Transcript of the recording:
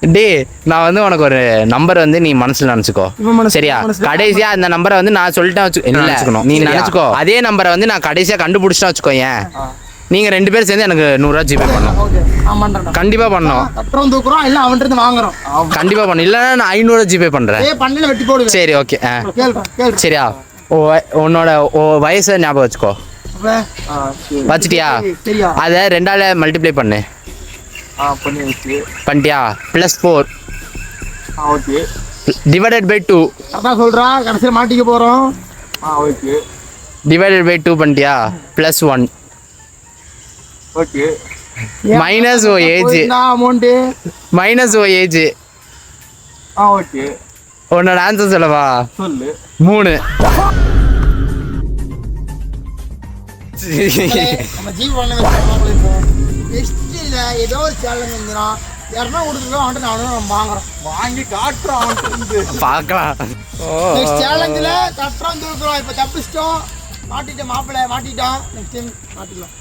டே நான் வந்து உனக்கு ஒரு நம்பர் வந்து நீ மனசுல நினைச்சுக்கோ சரியா கடைசியா அந்த நம்பரை வந்து நான் சொல்லிட்டேன் நினைச்சுக்கணும் நீ நினைச்சுக்கோ அதே நம்பரை வந்து நான் கடைசியா கண்டுபிடிச்சிட்டா வச்சுக்கோ ஏன் நீங்க 2 பேரும் சேர்ந்து எனக்கு 100 ரூபா ஜிபே பண்ணணும் கண்டிப்பா பண்ணணும் கண்டிப்பா பண்ணணும் இல்லைன்னா நான் 500 ஜிபே பண்றேன் சரி ஓகே சரியா உன்னோட வயசை ஞாபகம் வச்சுக்கோ வச்சிட்டியா அதை 2ஆல மல்டிப்ளை பண்ணு பண்ணிட்டியா +4 டிவைடட் பை 2 அதான் சொல்றான் கடைசியில் மாட்டிக்க போறோம் டிவைடட் பை 2 பண்ணிட்டியா +1 மைனஸ் ஓ ஏஜ் மைனஸ் ஓ ஏஜ் உன்னோட ஆன்சர் சொல்லவா 3 ஏதோ ஒரு சேலஞ்ச் வந்துடும் 200 கொடுத்துருக்கோம் அவன்ட்டு நான் வாங்குறோம் வாங்கி காட்டுறோம் அவன்ட்டு பார்க்கலாம் நெக்ஸ்ட் சேலஞ்சில் கட்டுறோம் தூக்குறோம் இப்போ தப்பிச்சிட்டோம் மாட்டிட்டோம் மாப்பிள்ளை மாட்டிட்டோம் நெக்ஸ்ட் டைம் மாட்டிக்கலாம்